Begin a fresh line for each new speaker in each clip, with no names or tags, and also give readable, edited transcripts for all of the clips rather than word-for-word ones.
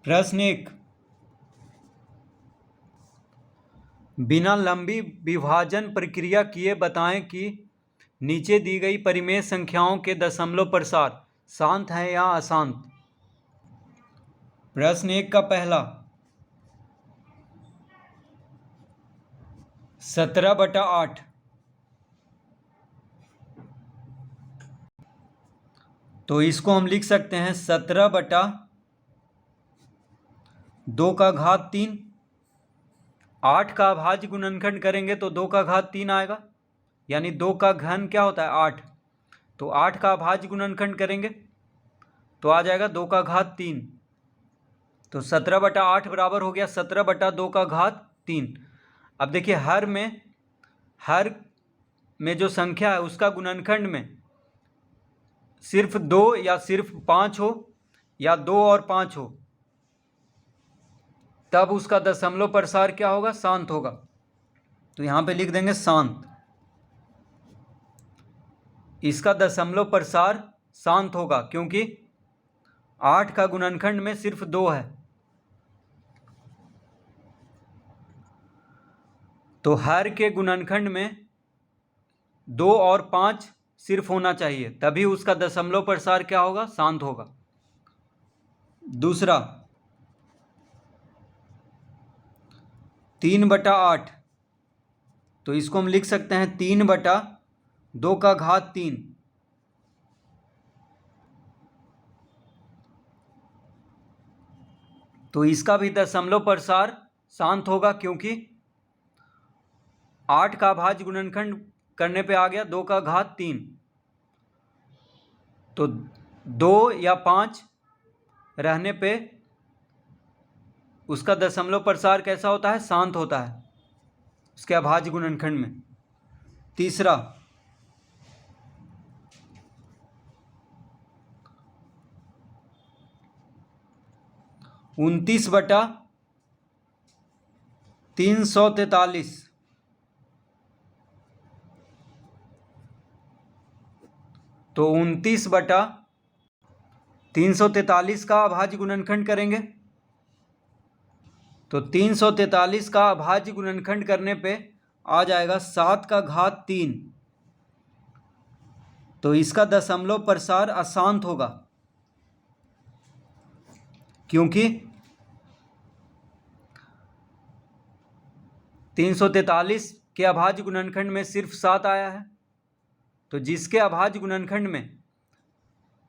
प्रश्न 1, बिना लंबी विभाजन प्रक्रिया किए बताएं कि नीचे दी गई परिमेय संख्याओं के दशमलव प्रसार शांत है या अशांत। प्रश्न 1 का पहला 17/8, तो इसको हम लिख सकते हैं 17/2 8 का अभाज्य गुणनखंड करेंगे तो 2 का घात 3 आएगा, यानी 2 का घन क्या होता है 8, तो 8 का अभाज्य गुणनखंड करेंगे तो आ जाएगा 2 का घात 3, तो 17/8 बराबर हो गया 17/2 का घात 3। अब देखिए हर में जो संख्या है उसका गुणनखंड में सिर्फ 2 या सिर्फ 5 हो या 2 और 5 हो तब उसका दशमलव प्रसार क्या होगा, शांत होगा। तो यहाँ पे लिख देंगे शांत, इसका दशमलव प्रसार शांत होगा क्योंकि 8 का गुणनखंड में सिर्फ 2 है। तो हर के गुणनखंड में 2 और 5 सिर्फ होना चाहिए तभी उसका दशमलव प्रसार क्या होगा, शांत होगा। दूसरा 3/8, तो इसको हम लिख सकते हैं 3/2 का घात 3, तो इसका भी दशमलव प्रसार शांत होगा क्योंकि 8 का अभाज्य गुणनखंड करने पे आ गया 2 का घात 3, तो 2 या 5 रहने पे उसका दशमलव प्रसार कैसा होता है, शांत होता है उसके अभाज्य गुणनखंड में। तीसरा 29/343, तो 29/343 का अभाज्य गुणनखंड करेंगे तो 343 का अभाज्य गुणनखंड करने पे आ जाएगा 7 का घात 3, तो इसका दशमलव प्रसार अशांत होगा क्योंकि 343 के अभाज्य गुणनखंड में सिर्फ 7 आया है, तो जिसके अभाज्य गुणनखंड में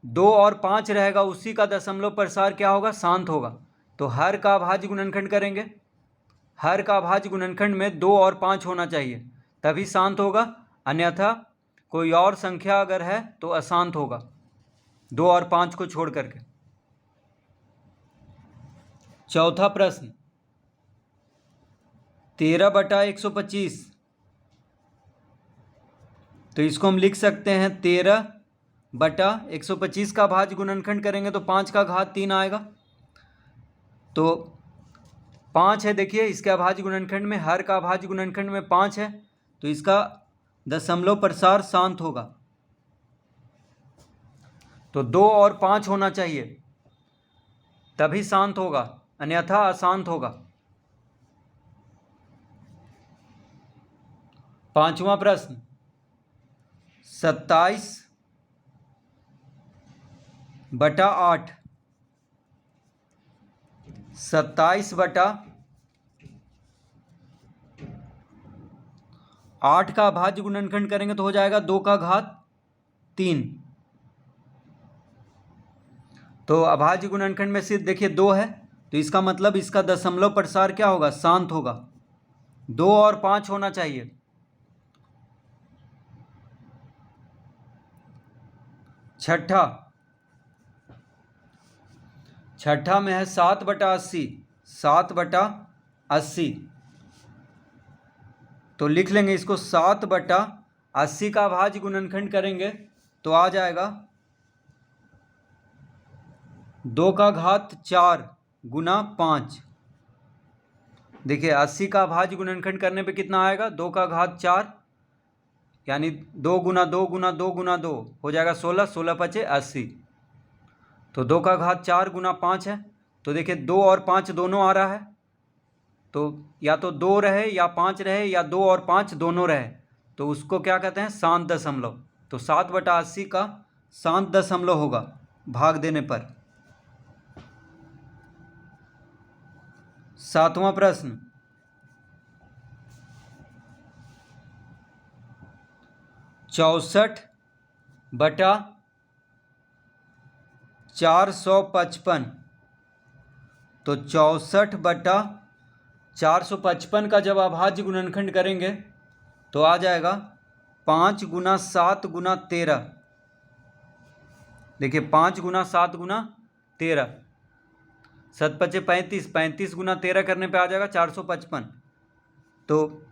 2 और 5 रहेगा उसी का दशमलव प्रसार क्या होगा, शांत होगा। तो हर का अभाज्य गुणनखंड करेंगे, हर का अभाज्य गुणनखंड में 2 और 5 होना चाहिए तभी शांत होगा, अन्यथा कोई और संख्या अगर है तो अशांत होगा 2 और 5 को छोड़ करके। चौथा प्रश्न 13/125, तो इसको हम लिख सकते हैं 13/125 का अभाज्य गुणनखंड करेंगे तो 5 का घात 3 आएगा, तो 5 है, देखिए इसके अभाज्य गुणनखंड में हर का अभाज्य गुणनखंड में 5 है तो इसका दशमलव प्रसार शांत होगा, तो 2 और 5 होना चाहिए तभी शांत होगा, अन्यथा अशांत होगा। पांचवा प्रश्न 27/8, 27/8 का अभाज्य गुणनखंड करेंगे तो हो जाएगा 2 का घात 3, तो अभाज्य गुणनखंड में सिर्फ देखिए 2 है तो इसका मतलब इसका दशमलव प्रसार क्या होगा, शांत होगा, 2 और 5 होना चाहिए। छठा में है 7/80, 7/80, तो लिख लेंगे इसको 7/80 का अभाज्य गुणनखंड करेंगे तो आ जाएगा 2 का घात 4 गुना 5। देखिए 80 का अभाज्य गुणनखंड करने पे कितना आएगा, 2 का घात 4, यानी 2 गुना 2 गुना 2 गुना 2 हो जाएगा 16, 16 × 5 = 80, तो 2 का घात 4 गुना 5 है तो देखिए 2 और 5 दोनों आ रहा है, तो या तो 2 रहे या 5 रहे या 2 और 5 दोनों रहे, तो उसको क्या कहते हैं, शांत दशमलव। तो 7/80 का शांत दशमलव होगा भाग देने पर। 7वां प्रश्न, 64/455। तो 64/455 का जब अभाज्य गुणनखंड करेंगे तो आ जाएगा 5 × 7 × 13। देखिए 5 × 7 × 13, 7 × 5 = 35, 35 × 13 करने पे आ जाएगा 455। तो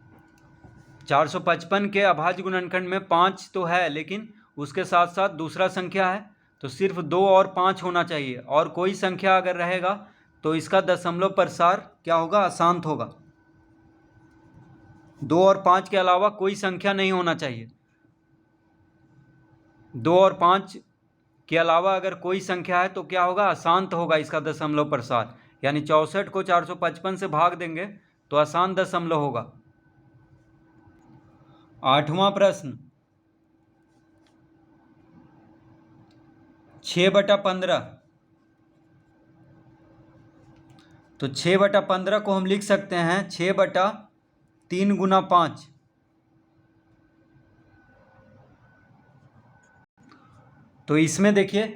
455 के अभाज्य गुणनखंड में 5 तो है, लेकिन उसके साथ साथ दूसरा संख्या है, तो सिर्फ 2 और 5 होना चाहिए, और कोई संख्या अगर रहेगा तो इसका दशमलव प्रसार क्या होगा, अशांत होगा। 2 और 5 के अलावा कोई संख्या नहीं होना चाहिए। 2 और 5 के अलावा अगर कोई संख्या है तो क्या होगा, अशांत होगा इसका दशमलव प्रसार। यानी 64 को 455 से भाग देंगे तो अशांत दशमलव होगा। 8वां प्रश्न, 6/15। तो 6/15 को हम लिख सकते हैं 6/3 × 5। तो इसमें देखिए,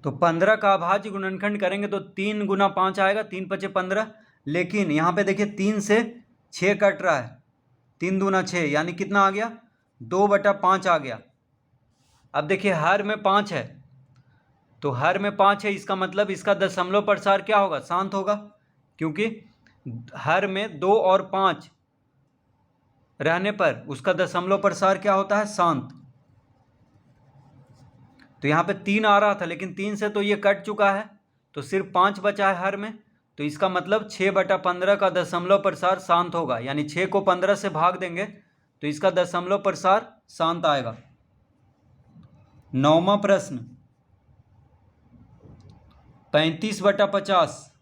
तो 15 का अभाज्य गुणनखंड करेंगे तो 3 × 5 आएगा, 3 × 5 = 15। लेकिन यहाँ पे देखिए 3 से 6 कट रहा है, 3 दूना 6, यानी कितना आ गया, 2/5 आ गया। अब देखिए हर में 5 है, तो हर में 5 है, इसका मतलब इसका दशमलव प्रसार क्या होगा, शांत होगा, क्योंकि हर में 2 और 5 रहने पर उसका दशमलव प्रसार क्या होता है, शांत। तो यहाँ पे 3 आ रहा था, लेकिन 3 से तो ये कट चुका है, तो सिर्फ 5 बचा है हर में, तो इसका मतलब 6/15 का दशमलव प्रसार शांत होगा। यानी 6 को 15 से भाग देंगे तो इसका दशमलव प्रसार शांत आएगा। 9वां प्रश्न, 35/50।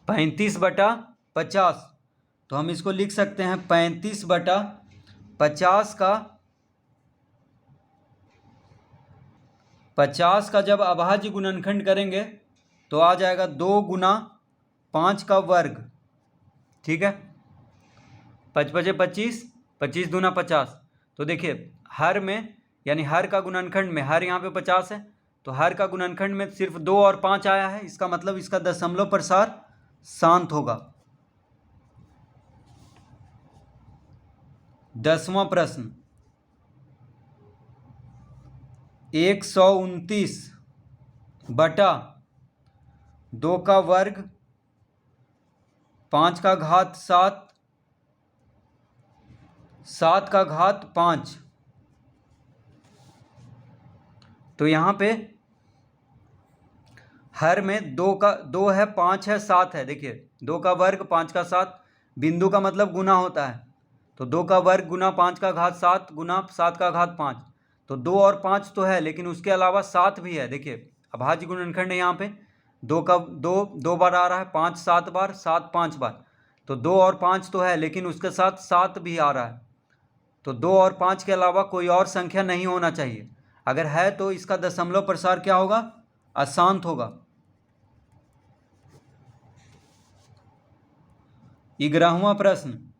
35/50, तो हम इसको लिख सकते हैं 35/50 का 50 का जब अभाज्य गुणनखंड करेंगे तो आ जाएगा 2 × 5 का वर्ग। ठीक है, 5 × 5 = 25, 25 दूना 50। तो देखिए हर में, यानी हर का गुणनखंड में, हर यहाँ पे 50 है, तो हर का गुणनखंड में सिर्फ 2 और 5 आया है, इसका मतलब इसका दशमलव प्रसार शांत होगा। 10वां प्रश्न, 129/2 का वर्ग 5 का घात 7, 7 का घात 5। तो यहाँ पे हर में 2 है, 5 है, 7 है। देखिए 2 का वर्ग 5 का 7, बिंदु का मतलब गुना होता है, तो 2 का वर्ग गुना 5 का घात 7 गुना 7 का घात 5। तो 2 और 5 तो है, लेकिन उसके अलावा 7 भी है। देखिए अभाज्य गुणनखंड है, यहाँ पे 2 बार आ रहा है, 5 7 बार, 7 5 बार, तो 2 और 5 तो है, लेकिन उसके साथ 7 भी आ रहा है। तो 2 और 5 के अलावा कोई और संख्या नहीं होना चाहिए। अगर है तो इसका दशमलव प्रसार क्या होगा, अशांत होगा। 11वां प्रश्न,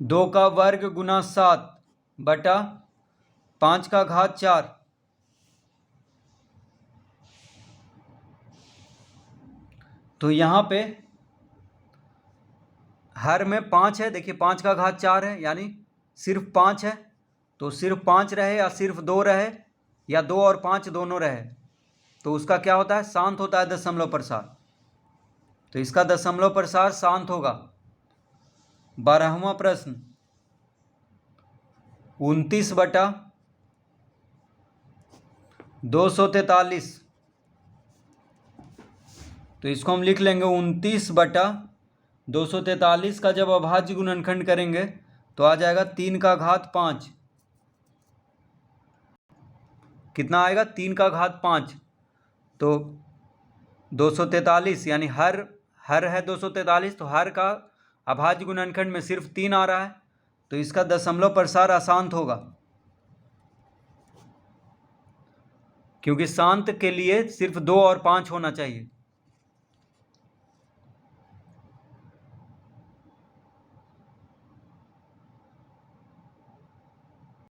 2 का वर्ग गुना 7 बटा 5 का घात 4। तो यहाँ पे हर में 5 है, देखिए 5 का घात 4 है, यानी सिर्फ 5 है, तो सिर्फ 5 रहे या सिर्फ 2 रहे या 2 और 5 दोनों रहे, तो उसका क्या होता है, शांत होता है दशमलव प्रसार। तो इसका दशमलव प्रसार शांत होगा। 12वां प्रश्न, 29/243। तो इसको हम लिख लेंगे 29/243 243 का जब अभाज्य गुणनखंड करेंगे तो आ जाएगा 3 का घात 5। कितना आएगा? 3 का घात 5। तो 243 यानी हर है 243, तो हर का अभाज्य गुणनखंड में सिर्फ 3 आ रहा है, तो इसका दशमलव प्रसार अशांत होगा, क्योंकि शांत के लिए सिर्फ 2 और 5 होना चाहिए।